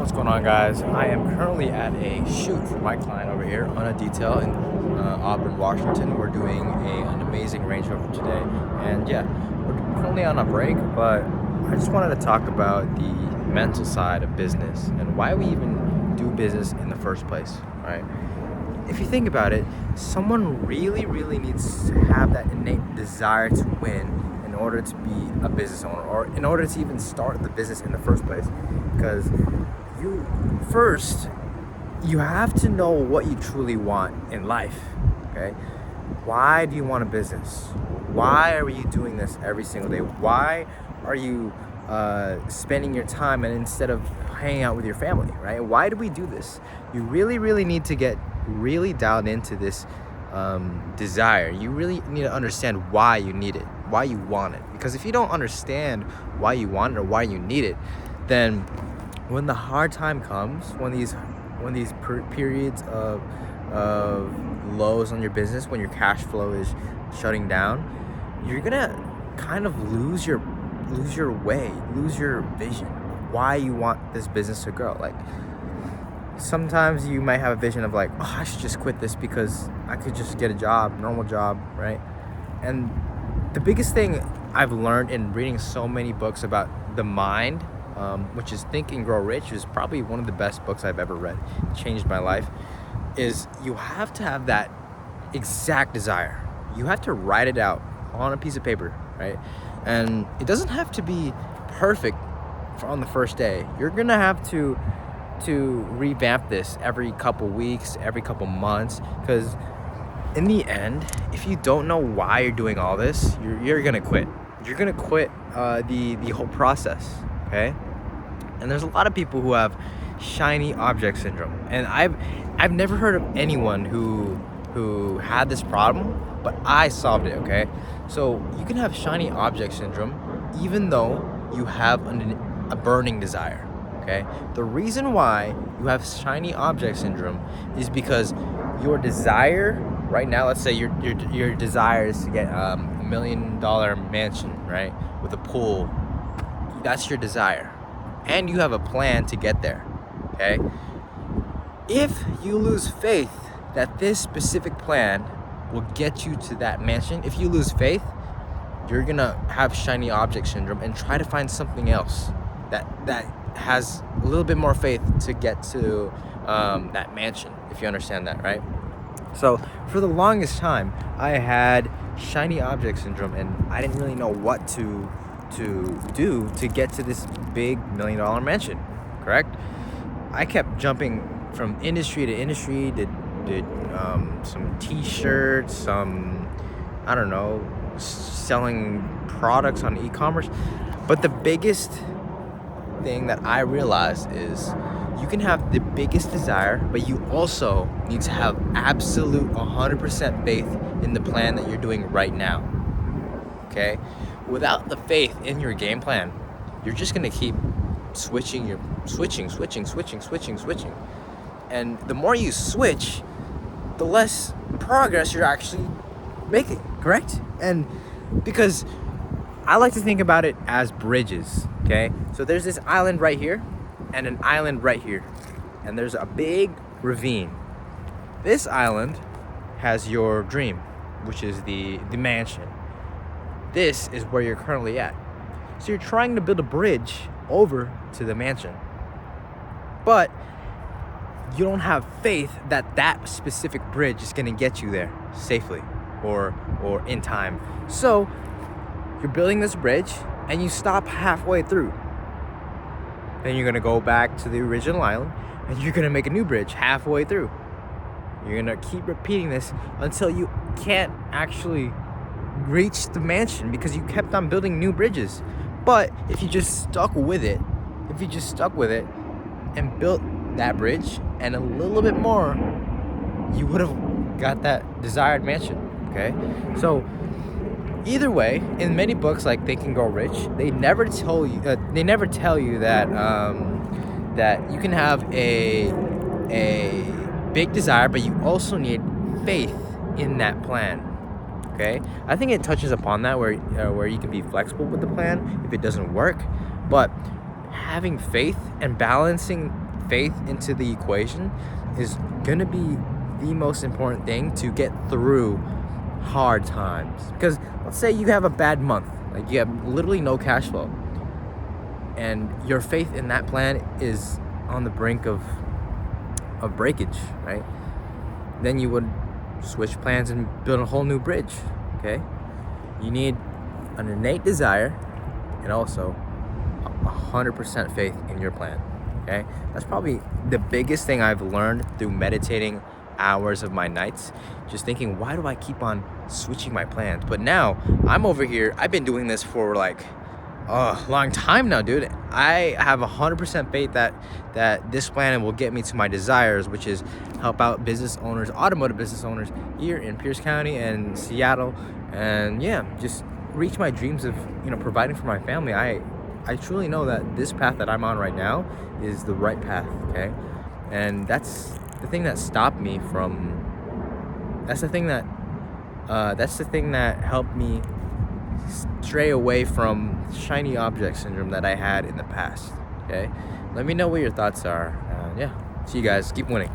What's going on, guys? I am currently at a shoot for my client over here on a detail in Auburn, Washington. We're doing an amazing Range Rover today, and yeah, we're currently on a break, but I just wanted to talk about the mental side of business and why we even do business in the first place, right? If you think about it, someone really needs to have that innate desire to win in order to be a business owner, or in order to even start the business in the first place. Because you have to know what you truly want in life. Okay, why do you want a business? Why are you doing this every single day? Why are you spending your time and instead of hanging out with your family, right? Why do we do this? You really need to get really dialed into this desire. You really need to understand why you need it, why you want it. Because if you don't understand why you want it or why you need it, then when the hard time comes, when these periods of lows on your business, when your cash flow is shutting down, you're gonna kind of lose your way, lose your vision, why you want this business to grow. Like, sometimes you might have a vision of like, oh, I should just quit this because I could just get a job, normal job, right? And the biggest thing I've learned in reading so many books about the mind, which is Think and Grow Rich, is probably one of the best books I've ever read. It changed my life. Is you have to have that exact desire. You have to write it out on a piece of paper, right? And it doesn't have to be perfect on the first day. You're gonna have to revamp this every couple weeks, every couple months, because in the end, if you don't know why you're doing all this, you're gonna quit. You're gonna quit the whole process, okay? And there's a lot of people who have shiny object syndrome, and I've never heard of anyone who had this problem, but I solved it, okay? So you can have shiny object syndrome even though you have a burning desire, okay? The reason why you have shiny object syndrome is because your desire right now, let's say your desire is to get $1 million mansion, right, with a pool. That's your desire, and you have a plan to get there, okay? If you lose faith that this specific plan will get you to that mansion, if you lose faith, you're gonna have shiny object syndrome and try to find something else that has a little bit more faith to get to that mansion, if you understand that, right? So for the longest time, I had shiny object syndrome, and I didn't really know what to do to get to this big $1 million mansion, correct? I kept jumping from industry to industry, did some t-shirts, some, I don't know, selling products on e-commerce. But the biggest thing that I realized is you can have the biggest desire, but you also need to have absolute 100% faith in the plan that you're doing right now, okay? Without the faith in your game plan, you're just gonna keep switching. And the more you switch, the less progress you're actually making, correct? And because I like to think about it as bridges, okay? So there's this island right here and an island right here, and there's a big ravine. This island has your dream, which is the mansion. This is where you're currently at. So you're trying to build a bridge over to the mansion, but you don't have faith that that specific bridge is gonna get you there safely or in time. So you're building this bridge and you stop halfway through. Then you're gonna go back to the original island and you're gonna make a new bridge halfway through. You're gonna keep repeating this until you can't actually reach the mansion because you kept on building new bridges. But if you just stuck with it and built that bridge and a little bit more, you would have got that desired mansion, okay? So either way, in many books like Think and Grow Rich, they never tell you that that you can have a big desire, but you also need faith in that plan. Okay, I think it touches upon that where you can be flexible with the plan if it doesn't work, but having faith and balancing faith into the equation is gonna be the most important thing to get through hard times. Because let's say you have a bad month, like you have literally no cash flow, and your faith in that plan is on the brink of breakage, right? Then you would switch plans and build a whole new bridge. Okay, you need an innate desire and also 100% faith in your plan. Okay, that's probably the biggest thing I've learned through meditating hours of my nights, just thinking, why do I keep on switching my plans? But now I'm over here, I've been doing this for like a long time now, dude. I have 100% faith that this plan will get me to my desires, which is help out business owners, automotive business owners here in Pierce County and Seattle, and yeah, just reach my dreams of, you know, providing for my family. I truly know that this path that I'm on right now is the right path. Okay, and that's the thing that stopped me from. That's the thing that helped me stray away from shiny object syndrome that I had in the past. Okay, let me know what your thoughts are. Yeah, see you guys. Keep winning.